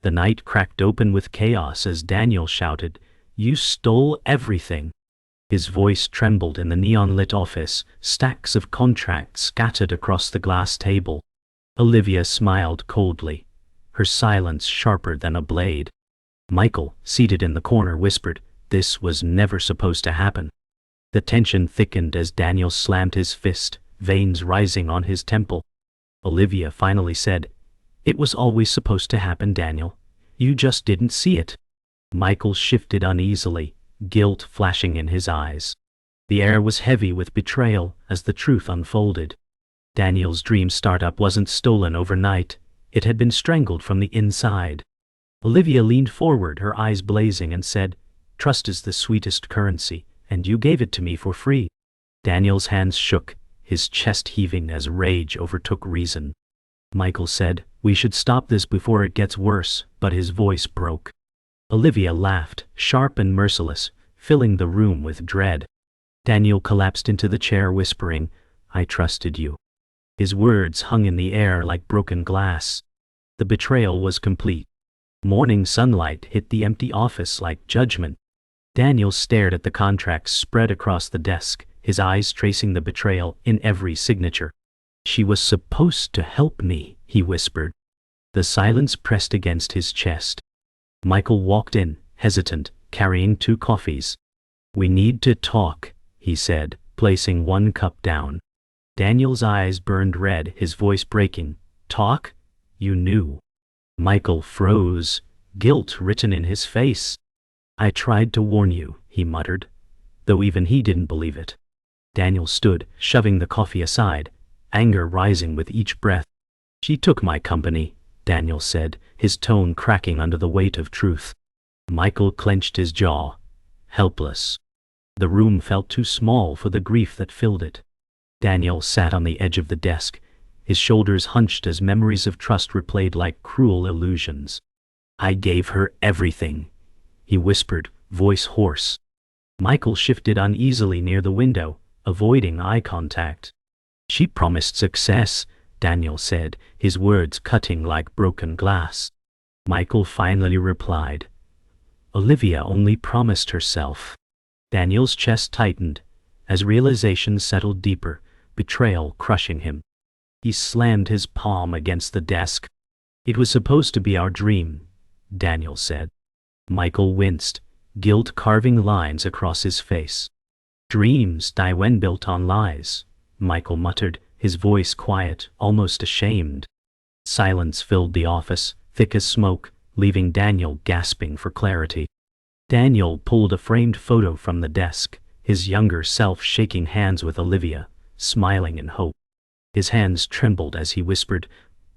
The night cracked open with chaos as Daniel shouted, "You stole everything!" His voice trembled in the neon-lit office, stacks of contracts scattered across the glass table. Olivia smiled coldly, her silence sharper than a blade. Michael, seated in the corner, whispered, "This was never supposed to happen." The tension thickened as Daniel slammed his fist, veins rising on his temple. Olivia finally said, "It was always supposed to happen, Daniel. You just didn't see it." Michael shifted uneasily, guilt flashing in his eyes. The air was heavy with betrayal as the truth unfolded. Daniel's dream startup wasn't stolen overnight. It had been strangled from the inside. Olivia leaned forward, her eyes blazing, and said, "Trust is the sweetest currency, and you gave it to me for free." Daniel's hands shook, his chest heaving as rage overtook reason. Michael said, "We should stop this before it gets worse," but his voice broke. Olivia laughed, sharp and merciless, filling the room with dread. Daniel collapsed into the chair, whispering, "I trusted you." His words hung in the air like broken glass. The betrayal was complete. Morning sunlight hit the empty office like judgment. Daniel stared at the contracts spread across the desk, his eyes tracing the betrayal in every signature. "She was supposed to help me," he whispered. The silence pressed against his chest. Michael walked in, hesitant, carrying 2 coffees. "We need to talk," he said, placing 1 cup down. Daniel's eyes burned red, his voice breaking. "Talk? You knew." Michael froze, guilt written in his face. "I tried to warn you," he muttered, though even he didn't believe it. Daniel stood, shoving the coffee aside, anger rising with each breath. "She took my company," Daniel said, his tone cracking under the weight of truth. Michael clenched his jaw, helpless. The room felt too small for the grief that filled it. Daniel sat on the edge of the desk, his shoulders hunched as memories of trust replayed like cruel illusions. "I gave her everything," he whispered, voice hoarse. Michael shifted uneasily near the window, avoiding eye contact. "She promised success," Daniel said, his words cutting like broken glass. Michael finally replied, "Olivia only promised herself." Daniel's chest tightened, as realization settled deeper, betrayal crushing him. He slammed his palm against the desk. "It was supposed to be our dream," Daniel said. Michael winced, guilt carving lines across his face. "Dreams die when built on lies," Michael muttered, his voice quiet, almost ashamed. Silence filled the office, thick as smoke, leaving Daniel gasping for clarity. Daniel pulled a framed photo from the desk, his younger self shaking hands with Olivia, smiling in hope. His hands trembled as he whispered,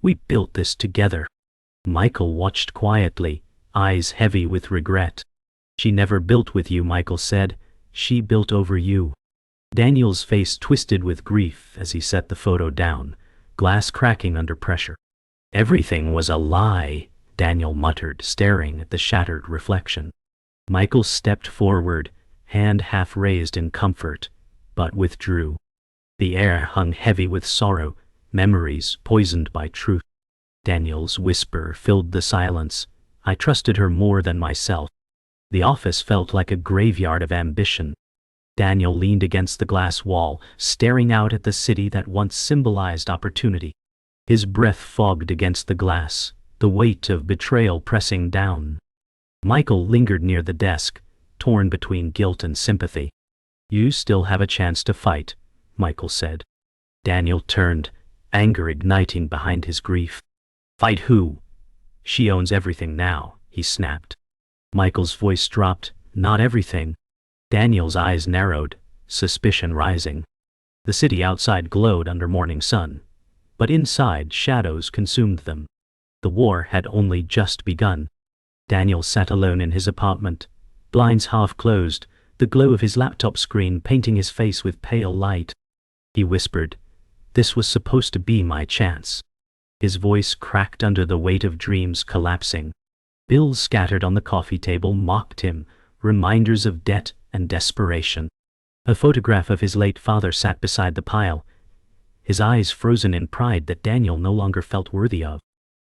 "We built this together." Michael watched quietly, eyes heavy with regret. "She never built with you," Michael said. "She built over you." Daniel's face twisted with grief as he set the photo down, glass cracking under pressure. "Everything was a lie," Daniel muttered, staring at the shattered reflection. Michael stepped forward, hand half raised in comfort, but withdrew. The air hung heavy with sorrow, memories poisoned by truth. Daniel's whisper filled the silence. "I trusted her more than myself." The office felt like a graveyard of ambition. Daniel leaned against the glass wall, staring out at the city that once symbolized opportunity. His breath fogged against the glass, the weight of betrayal pressing down. Michael lingered near the desk, torn between guilt and sympathy. "You still have a chance to fight," Michael said. Daniel turned, anger igniting behind his grief. "Fight who?" "She owns everything now," he snapped. Michael's voice dropped, "Not everything." Daniel's eyes narrowed, suspicion rising. The city outside glowed under morning sun, but inside shadows consumed them. The war had only just begun. Daniel sat alone in his apartment, blinds half closed, the glow of his laptop screen painting his face with pale light. He whispered, "This was supposed to be my chance." His voice cracked under the weight of dreams collapsing. Bills scattered on the coffee table mocked him, reminders of debt and desperation. A photograph of his late father sat beside the pile, his eyes frozen in pride that Daniel no longer felt worthy of.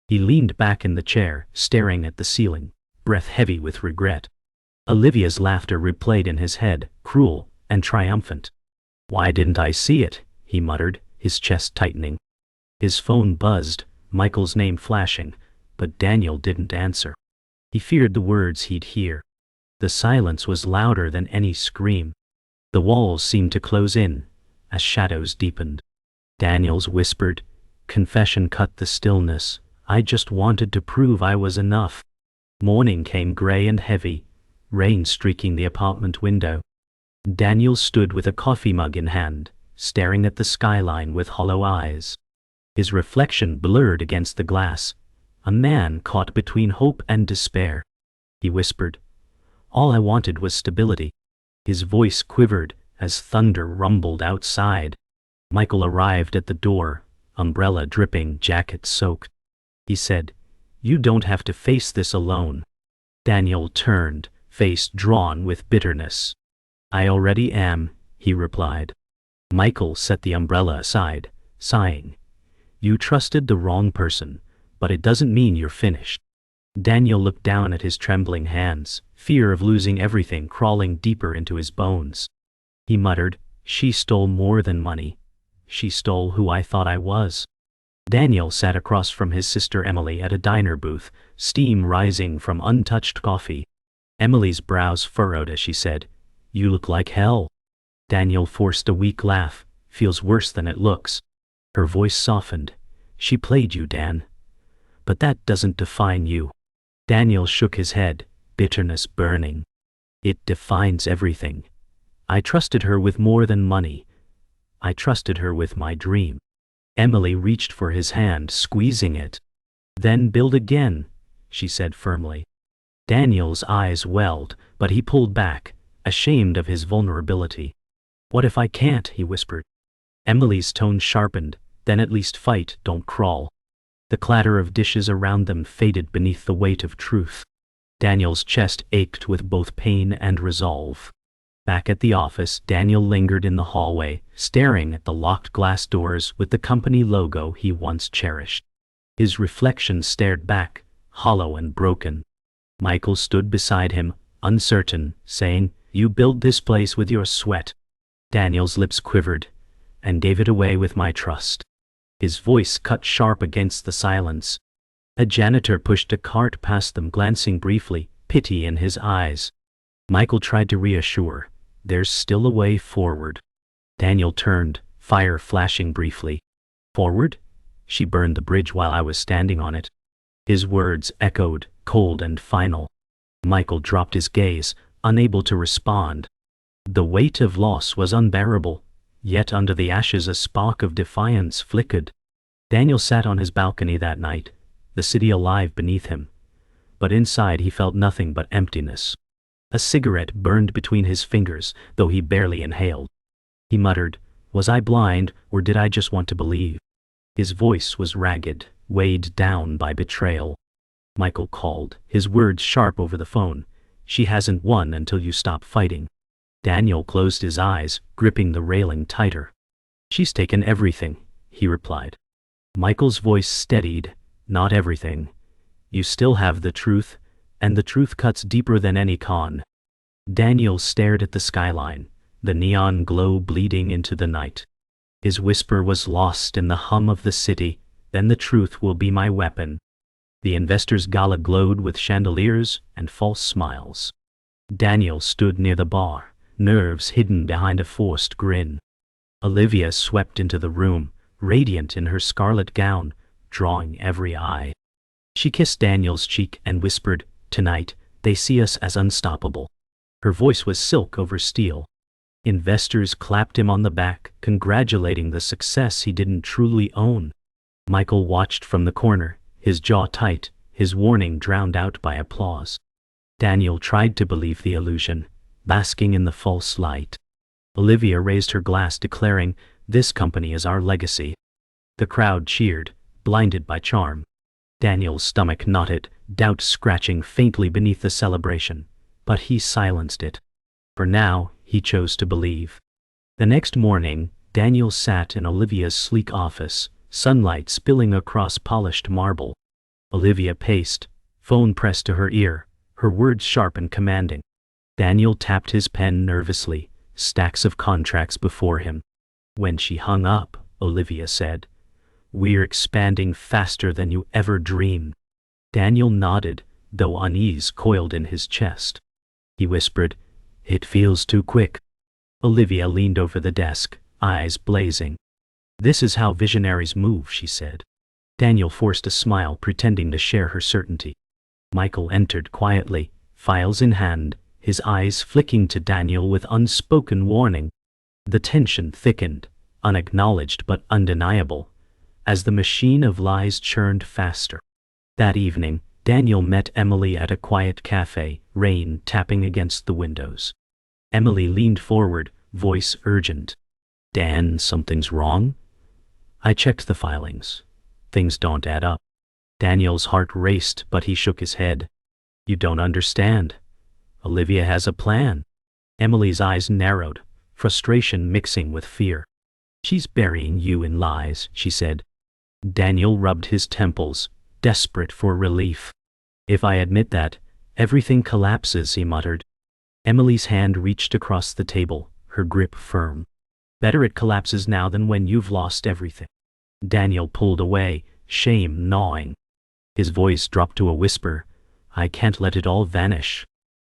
He leaned back in the chair, staring at the ceiling, breath heavy with regret. Olivia's laughter replayed in his head, cruel and triumphant. "Why didn't I see it?" he muttered, his chest tightening. His phone buzzed, Michael's name flashing, but Daniel didn't answer. He feared the words he'd hear. The silence was louder than any scream. The walls seemed to close in, as shadows deepened. Daniel's whispered confession cut the stillness. "I just wanted to prove I was enough." Morning came gray and heavy, rain streaking the apartment window. Daniel stood with a coffee mug in hand, staring at the skyline with hollow eyes. His reflection blurred against the glass, a man caught between hope and despair. He whispered, "All I wanted was stability." His voice quivered as thunder rumbled outside. Michael arrived at the door, umbrella dripping, jacket soaked. He said, "You don't have to face this alone." Daniel turned, face drawn with bitterness. "I already am," he replied. Michael set the umbrella aside, sighing. "You trusted the wrong person, but it doesn't mean you're finished." Daniel looked down at his trembling hands, fear of losing everything crawling deeper into his bones. He muttered, "She stole more than money. She stole who I thought I was." Daniel sat across from his sister Emily at a diner booth, steam rising from untouched coffee. Emily's brows furrowed as she said, "You look like hell." Daniel forced a weak laugh. "Feels worse than it looks." Her voice softened. "She played you, Dan. But that doesn't define you." Daniel shook his head, bitterness burning. "It defines everything. I trusted her with more than money. I trusted her with my dream." Emily reached for his hand, squeezing it. "Then build again," she said firmly. Daniel's eyes welled, but he pulled back, ashamed of his vulnerability. "What if I can't?" he whispered. Emily's tone sharpened. "Then at least fight, don't crawl." The clatter of dishes around them faded beneath the weight of truth. Daniel's chest ached with both pain and resolve. Back at the office, Daniel lingered in the hallway, staring at the locked glass doors with the company logo he once cherished. His reflection stared back, hollow and broken. Michael stood beside him, uncertain, saying, "You built this place with your sweat." Daniel's lips quivered, "And gave it away with my trust." His voice cut sharp against the silence. A janitor pushed a cart past them, glancing briefly, pity in his eyes. Michael tried to reassure, "There's still a way forward." Daniel turned, fire flashing briefly. "Forward? She burned the bridge while I was standing on it." His words echoed, cold and final. Michael dropped his gaze, unable to respond. The weight of loss was unbearable, yet under the ashes a spark of defiance flickered. Daniel sat on his balcony that night, the city alive beneath him. But inside he felt nothing but emptiness. A cigarette burned between his fingers, though he barely inhaled. He muttered, "Was I blind, or did I just want to believe?" His voice was ragged, weighed down by betrayal. Michael called, his words sharp over the phone. "She hasn't won until you stop fighting." Daniel closed his eyes, gripping the railing tighter. "She's taken everything," he replied. Michael's voice steadied, "Not everything. You still have the truth, and the truth cuts deeper than any con." Daniel stared at the skyline, the neon glow bleeding into the night. His whisper was lost in the hum of the city. "Then the truth will be my weapon." The investors' gala glowed with chandeliers and false smiles. Daniel stood near the bar, nerves hidden behind a forced grin. Olivia swept into the room, radiant in her scarlet gown, drawing every eye. She kissed Daniel's cheek and whispered, "Tonight, they see us as unstoppable." Her voice was silk over steel. Investors clapped him on the back, congratulating the success he didn't truly own. Michael watched from the corner, his jaw tight, his warning drowned out by applause. Daniel tried to believe the illusion, basking in the false light. Olivia raised her glass, declaring, "This company is our legacy." The crowd cheered, blinded by charm. Daniel's stomach knotted, doubt scratching faintly beneath the celebration, but he silenced it. For now, he chose to believe. The next morning, Daniel sat in Olivia's sleek office, sunlight spilling across polished marble. Olivia paced, phone pressed to her ear, her words sharp and commanding. Daniel tapped his pen nervously, stacks of contracts before him. When she hung up, Olivia said, "We're expanding faster than you ever dreamed." Daniel nodded, though unease coiled in his chest. He whispered, "It feels too quick." Olivia leaned over the desk, eyes blazing. "This is how visionaries move," she said. Daniel forced a smile, pretending to share her certainty. Michael entered quietly, files in hand, his eyes flicking to Daniel with unspoken warning. The tension thickened, unacknowledged but undeniable, as the machine of lies churned faster. That evening, Daniel met Emily at a quiet cafe, rain tapping against the windows. Emily leaned forward, voice urgent. "Dan, something's wrong?" "I checked the filings. Things don't add up." Daniel's heart raced, but he shook his head. "You don't understand. Olivia has a plan." Emily's eyes narrowed, frustration mixing with fear. "She's burying you in lies," she said. Daniel rubbed his temples, desperate for relief. "If I admit that, everything collapses," he muttered. Emily's hand reached across the table, her grip firm. "Better it collapses now than when you've lost everything." Daniel pulled away, shame gnawing. His voice dropped to a whisper, "I can't let it all vanish."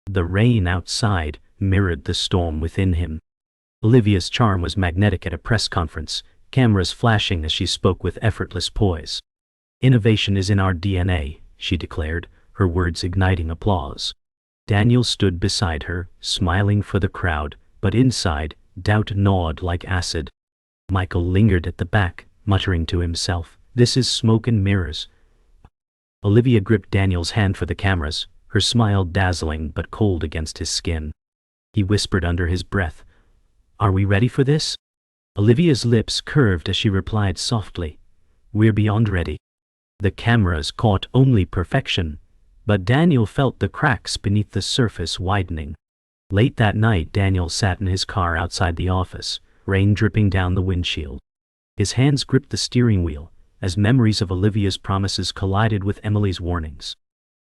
The rain outside mirrored the storm within him. Olivia's charm was magnetic at a press conference, cameras flashing as she spoke with effortless poise. "Innovation is in our DNA," she declared, her words igniting applause. Daniel stood beside her, smiling for the crowd, but inside, doubt gnawed like acid. Michael lingered at the back, muttering to himself, "This is smoke and mirrors." Olivia gripped Daniel's hand for the cameras, her smile dazzling but cold against his skin. He whispered under his breath, "Are we ready for this?" Olivia's lips curved as she replied softly, "We're beyond ready." The cameras caught only perfection, but Daniel felt the cracks beneath the surface widening. Late that night, Daniel sat in his car outside the office, rain dripping down the windshield. His hands gripped the steering wheel, as memories of Olivia's promises collided with Emily's warnings.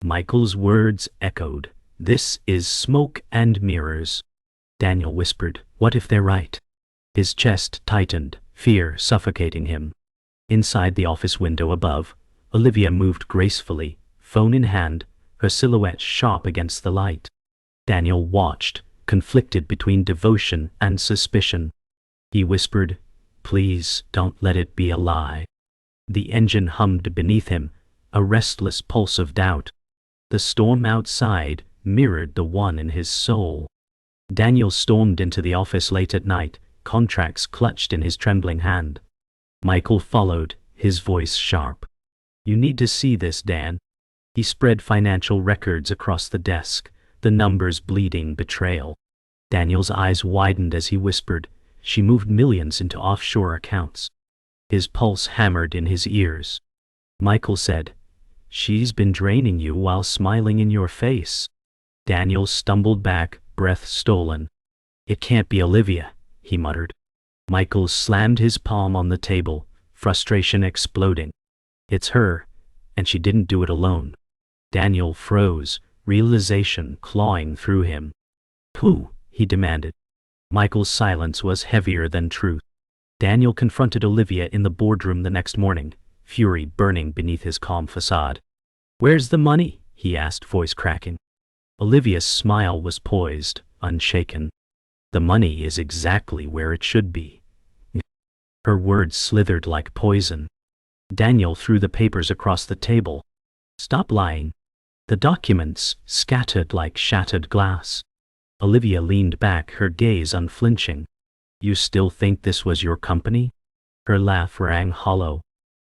Michael's words echoed, "This is smoke and mirrors." Daniel whispered, "What if they're right?" His chest tightened, fear suffocating him. Inside the office window above, Olivia moved gracefully, phone in hand, her silhouette sharp against the light. Daniel watched, conflicted between devotion and suspicion. He whispered, "Please don't let it be a lie." The engine hummed beneath him, a restless pulse of doubt. The storm outside mirrored the one in his soul. Daniel stormed into the office late at night, contracts clutched in his trembling hand. Michael followed, his voice sharp. "You need to see this, Dan." He spread financial records across the desk, the numbers bleeding betrayal. Daniel's eyes widened as he whispered, "She moved millions into offshore accounts." His pulse hammered in his ears. Michael said, "She's been draining you while smiling in your face." Daniel stumbled back, breath stolen. "It can't be Olivia," he muttered. Michael slammed his palm on the table, frustration exploding. "It's her, and she didn't do it alone." Daniel froze, realization clawing through him. "Who?" he demanded. Michael's silence was heavier than truth. Daniel confronted Olivia in the boardroom the next morning, fury burning beneath his calm facade. "Where's the money?" he asked, voice cracking. Olivia's smile was poised, unshaken. "The money is exactly where it should be." Her words slithered like poison. Daniel threw the papers across the table. "Stop lying." The documents scattered like shattered glass. Olivia leaned back, her gaze unflinching. "You still think this was your company?" Her laugh rang hollow.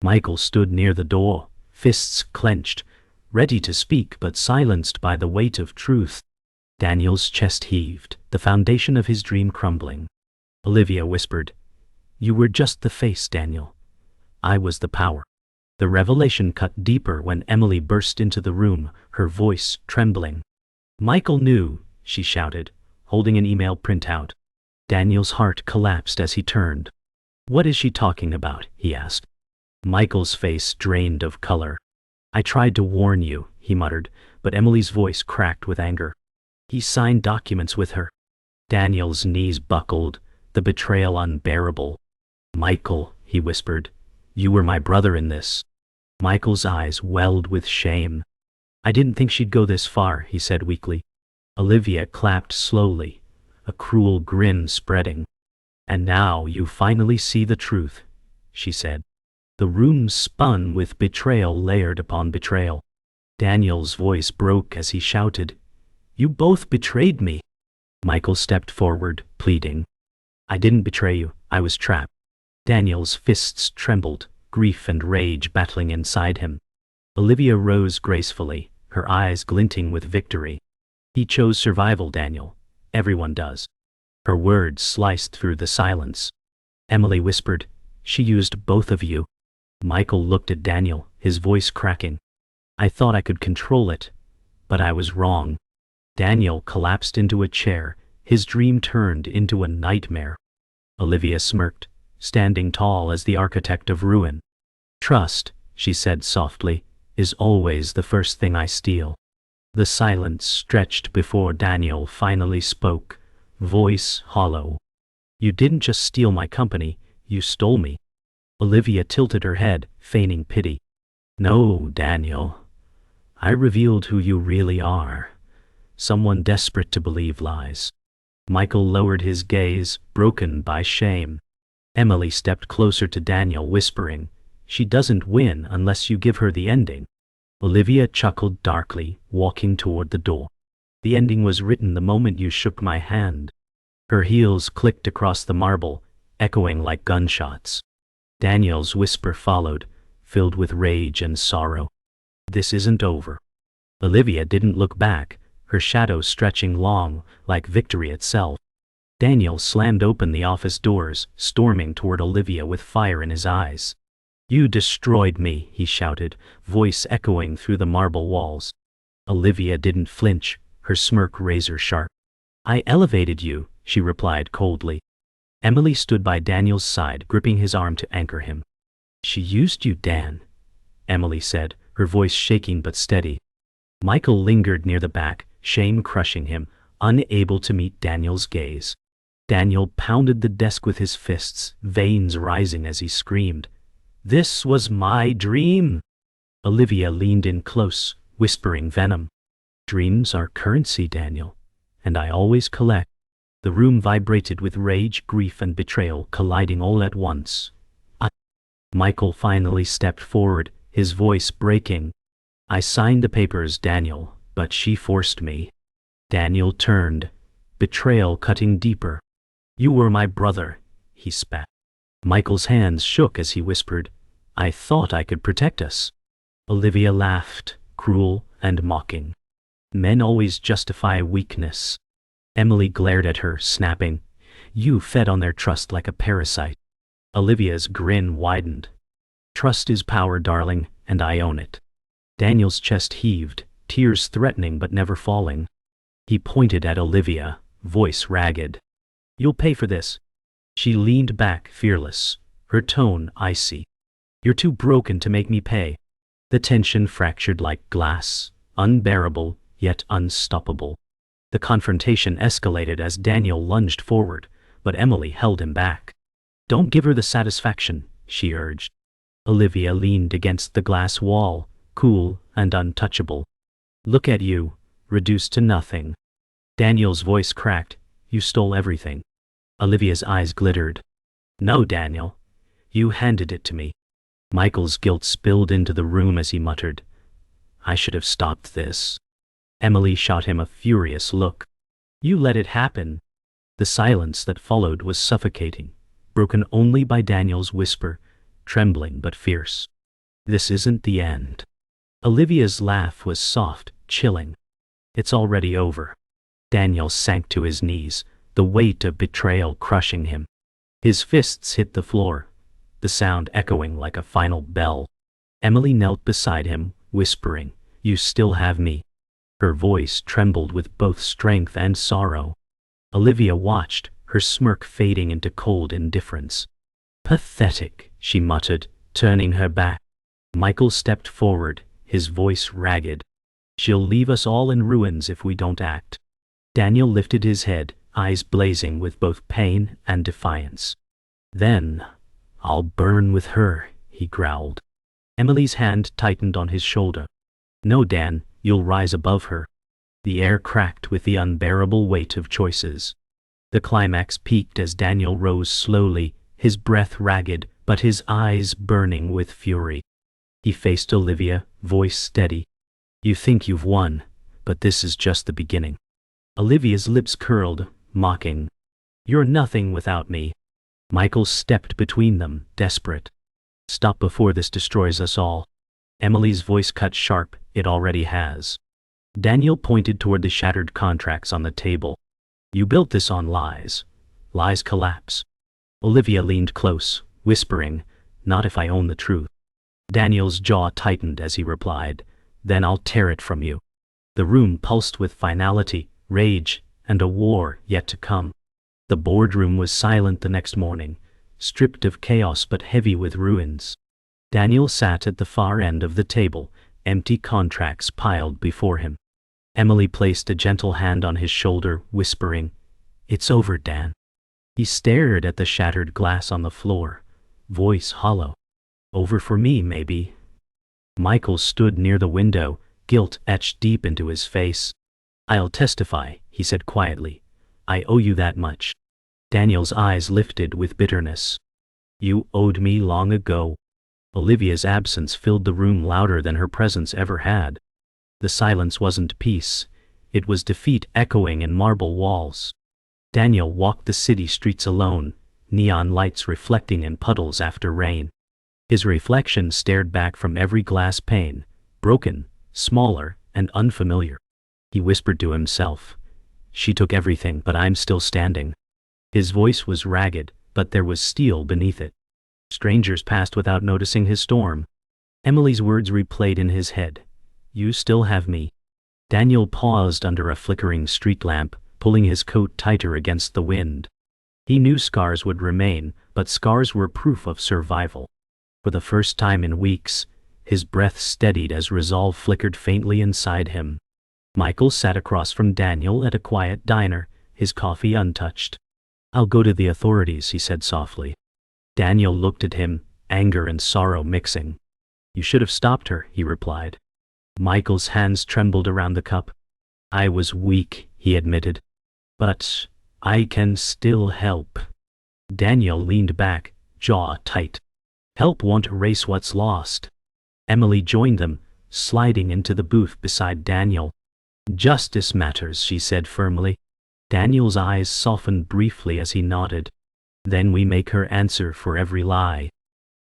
Michael stood near the door, fists clenched, ready to speak but silenced by the weight of truth. Daniel's chest heaved, the foundation of his dream crumbling. Olivia whispered, "You were just the face, Daniel. I was the power." The revelation cut deeper when Emily burst into the room, her voice trembling. "Michael knew," she shouted, holding an email printout. Daniel's heart collapsed as he turned. "What is she talking about?" he asked. Michael's face drained of color. I tried to warn you, he muttered, but Emily's voice cracked with anger. He signed documents with her. Daniel's knees buckled, the betrayal unbearable. Michael, he whispered, you were my brother in this. Michael's eyes welled with shame. I didn't think she'd go this far, he said weakly. Olivia clapped slowly, a cruel grin spreading. And now you finally see the truth, she said. The room spun with betrayal layered upon betrayal. Daniel's voice broke as he shouted, You both betrayed me. Michael stepped forward, pleading. I didn't betray you, I was trapped. Daniel's fists trembled, grief and rage battling inside him. Olivia rose gracefully, her eyes glinting with victory. He chose survival, Daniel. Everyone does. Her words sliced through the silence. Emily whispered, She used both of you. Michael looked at Daniel, his voice cracking. I thought I could control it, but I was wrong. Daniel collapsed into a chair, his dream turned into a nightmare. Olivia smirked, standing tall as the architect of ruin. Trust, she said softly, is always the first thing I steal. The silence stretched before Daniel finally spoke, voice hollow. You didn't just steal my company, you stole me. Olivia tilted her head, feigning pity. No, Daniel. I revealed who you really are. Someone desperate to believe lies. Michael lowered his gaze, broken by shame. Emily stepped closer to Daniel, whispering, She doesn't win unless you give her the ending. Olivia chuckled darkly, walking toward the door. The ending was written the moment you shook my hand. Her heels clicked across the marble, echoing like gunshots. Daniel's whisper followed, filled with rage and sorrow. This isn't over. Olivia didn't look back, her shadow stretching long, like victory itself. Daniel slammed open the office doors, storming toward Olivia with fire in his eyes. You destroyed me, he shouted, voice echoing through the marble walls. Olivia didn't flinch, her smirk razor-sharp. I elevated you, she replied coldly. Emily stood by Daniel's side, gripping his arm to anchor him. She used you, Dan, Emily said, her voice shaking but steady. Michael lingered near the back, shame crushing him, unable to meet Daniel's gaze. Daniel pounded the desk with his fists, veins rising as he screamed. This was my dream! Olivia leaned in close, whispering venom. Dreams are currency, Daniel, and I always collect. The room vibrated with rage, grief, and betrayal colliding all at once. Michael finally stepped forward, his voice breaking. I signed the papers, Daniel, but she forced me. Daniel turned, betrayal cutting deeper. You were my brother, he spat. Michael's hands shook as he whispered, I thought I could protect us. Olivia laughed, cruel and mocking. Men always justify weakness. Emily glared at her, snapping, You fed on their trust like a parasite. Olivia's grin widened. Trust is power, darling, and I own it. Daniel's chest heaved, tears threatening but never falling. He pointed at Olivia, voice ragged. You'll pay for this. She leaned back, fearless, her tone icy. You're too broken to make me pay. The tension fractured like glass, unbearable, yet unstoppable. The confrontation escalated as Daniel lunged forward, but Emily held him back. Don't give her the satisfaction, she urged. Olivia leaned against the glass wall, cool and untouchable. Look at you, reduced to nothing. Daniel's voice cracked, You stole everything. Olivia's eyes glittered. No, Daniel. You handed it to me. Michael's guilt spilled into the room as he muttered, I should have stopped this. Emily shot him a furious look. You let it happen. The silence that followed was suffocating, broken only by Daniel's whisper, trembling but fierce. This isn't the end. Olivia's laugh was soft, chilling. It's already over. Daniel sank to his knees, the weight of betrayal crushing him. His fists hit the floor, the sound echoing like a final bell. Emily knelt beside him, whispering, You still have me. Her voice trembled with both strength and sorrow. Olivia watched, her smirk fading into cold indifference. Pathetic, she muttered, turning her back. Michael stepped forward, his voice ragged. "She'll leave us all in ruins if we don't act." Daniel lifted his head, eyes blazing with both pain and defiance. "Then I'll burn with her," he growled. Emily's hand tightened on his shoulder. "No, Dan, you'll rise above her." The air cracked with the unbearable weight of choices. The climax peaked as Daniel rose slowly, his breath ragged, but his eyes burning with fury. He faced Olivia, voice steady. "You think you've won, but this is just the beginning." Olivia's lips curled, mocking. "You're nothing without me." Michael stepped between them, desperate. "Stop before this destroys us all." Emily's voice cut sharp. "It already has." Daniel pointed toward the shattered contracts on the table. "You built this on lies. Lies collapse." Olivia leaned close, whispering, "Not if I own the truth." Daniel's jaw tightened as he replied, "Then I'll tear it from you." The room pulsed with finality, rage, and a war yet to come. The boardroom was silent the next morning, stripped of chaos but heavy with ruins. Daniel sat at the far end of the table, empty contracts piled before him. Emily placed a gentle hand on his shoulder, whispering, "It's over, Dan." He stared at the shattered glass on the floor, voice hollow. "Over for me, maybe." Michael stood near the window, guilt etched deep into his face. "I'll testify," he said quietly. "I owe you that much." Daniel's eyes lifted with bitterness. "You owed me long ago." Olivia's absence filled the room louder than her presence ever had. The silence wasn't peace, it was defeat echoing in marble walls. Daniel walked the city streets alone, neon lights reflecting in puddles after rain. His reflection stared back from every glass pane, broken, smaller, and unfamiliar. He whispered to himself, "She took everything, but I'm still standing." His voice was ragged, but there was steel beneath it. Strangers passed without noticing his storm. Emily's words replayed in his head. "You still have me." Daniel paused under a flickering street lamp, pulling his coat tighter against the wind. He knew scars would remain, but scars were proof of survival. For the first time in weeks, his breath steadied as resolve flickered faintly inside him. Michael sat across from Daniel at a quiet diner, his coffee untouched. "I'll go to the authorities," he said softly. Daniel looked at him, anger and sorrow mixing. "You should have stopped her," he replied. Michael's hands trembled around the cup. "I was weak," he admitted. "But I can still help." Daniel leaned back, jaw tight. "Help won't erase what's lost." Emily joined them, sliding into the booth beside Daniel. "Justice matters," she said firmly. Daniel's eyes softened briefly as he nodded. "Then we make her answer for every lie."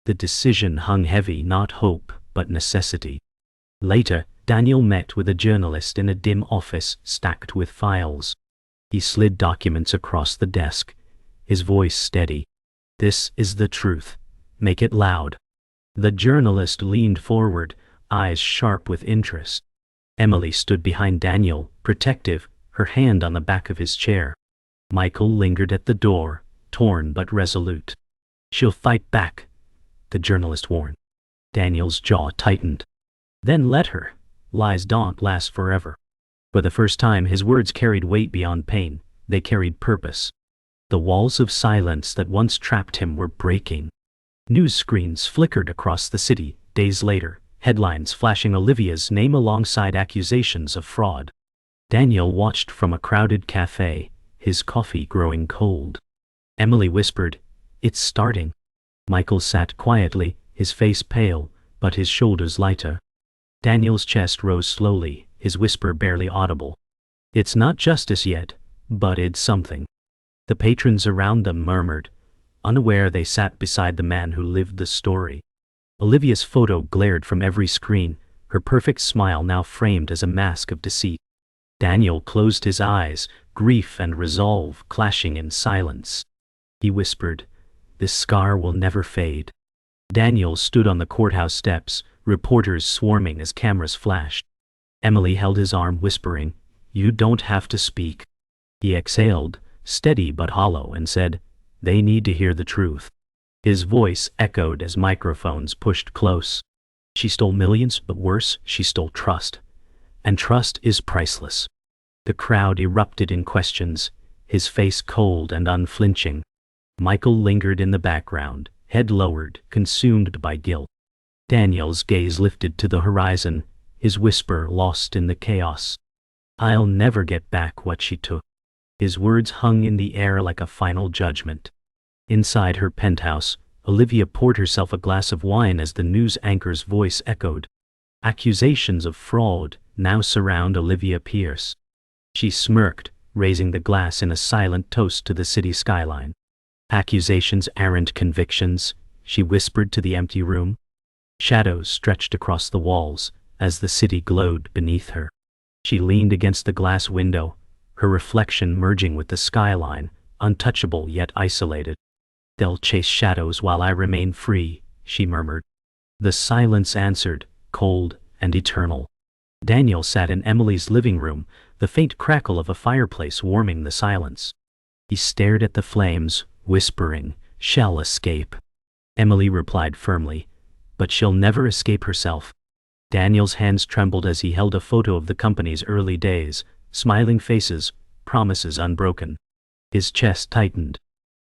The decision hung heavy, not hope, but necessity. Later, Daniel met with a journalist in a dim office stacked with files. He slid documents across the desk, his voice steady. "This is the truth. Make it loud." The journalist leaned forward, eyes sharp with interest. Emily stood behind Daniel, protective, her hand on the back of his chair. Michael lingered at the door, torn but resolute. "She'll fight back," the journalist warned. Daniel's jaw tightened. "Then let her. Lies don't last forever." For the first time his words carried weight beyond pain, they carried purpose. The walls of silence that once trapped him were breaking. News screens flickered across the city, days later, headlines flashing Olivia's name alongside accusations of fraud. Daniel watched from a crowded cafe, his coffee growing cold. Emily whispered, "It's starting." Michael sat quietly, his face pale, but his shoulders lighter. Daniel's chest rose slowly, his whisper barely audible. "It's not justice yet, but it's something." The patrons around them murmured. Unaware they sat beside the man who lived the story. Olivia's photo glared from every screen, her perfect smile now framed as a mask of deceit. Daniel closed his eyes, grief and resolve clashing in silence. He whispered, "This scar will never fade." Daniel stood on the courthouse steps, reporters swarming as cameras flashed. Emily held his arm, whispering, "You don't have to speak." He exhaled, steady but hollow, and said, "They need to hear the truth." His voice echoed as microphones pushed close. She stole millions, but worse, she stole trust. And trust is priceless. The crowd erupted in questions, his face cold and unflinching. Michael lingered in the background, head lowered, consumed by guilt. Daniel's gaze lifted to the horizon, his whisper lost in the chaos. "I'll never get back what she took." His words hung in the air like a final judgment. Inside her penthouse, Olivia poured herself a glass of wine as the news anchor's voice echoed. Accusations of fraud now surround Olivia Pierce. She smirked, raising the glass in a silent toast to the city skyline. "Accusations aren't convictions," she whispered to the empty room. Shadows stretched across the walls as the city glowed beneath her. She leaned against the glass window, her reflection merging with the skyline, untouchable yet isolated. "They'll chase shadows while I remain free," she murmured. The silence answered, cold and eternal. Daniel sat in Emily's living room, the faint crackle of a fireplace warming the silence. He stared at the flames, whispering, "Shall escape." Emily replied firmly, "But she'll never escape herself." Daniel's hands trembled as he held a photo of the company's early days, smiling faces, promises unbroken. His chest tightened.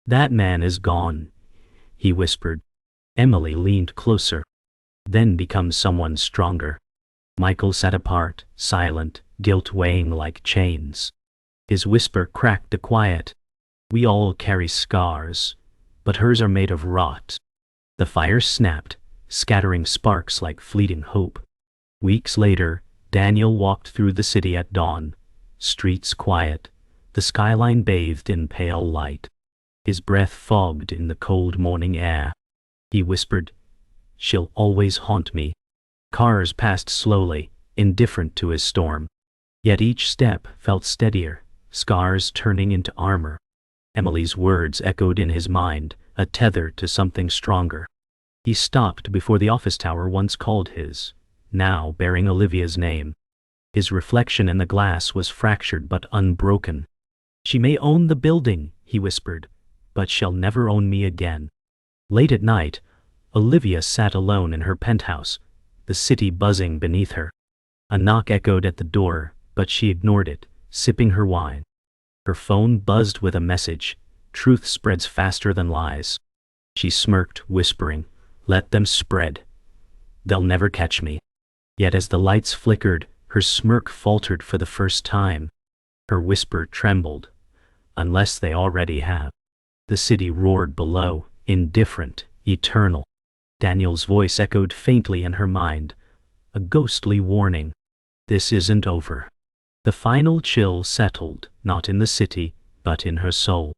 "That man is gone," he whispered. Emily leaned closer. "Then become someone stronger." Michael sat apart, silent, guilt weighing like chains. His whisper cracked the quiet. "We all carry scars, but hers are made of rot." The fire snapped, scattering sparks like fleeting hope. Weeks later, Daniel walked through the city at dawn, streets quiet, the skyline bathed in pale light. His breath fogged in the cold morning air. He whispered, "She'll always haunt me." Cars passed slowly, indifferent to his storm. Yet each step felt steadier, scars turning into armor. Emily's words echoed in his mind, a tether to something stronger. He stopped before the office tower once called his, now bearing Olivia's name. His reflection in the glass was fractured but unbroken. "She may own the building," he whispered, "but she'll never own me again." Late at night, Olivia sat alone in her penthouse, the city buzzing beneath her. A knock echoed at the door, but she ignored it, sipping her wine. Her phone buzzed with a message, "Truth spreads faster than lies." She smirked, whispering, "Let them spread. They'll never catch me." Yet as the lights flickered, her smirk faltered for the first time. Her whisper trembled, "Unless they already have." The city roared below, indifferent, eternal. Daniel's voice echoed faintly in her mind, a ghostly warning. This isn't over. The final chill settled, not in the city, but in her soul.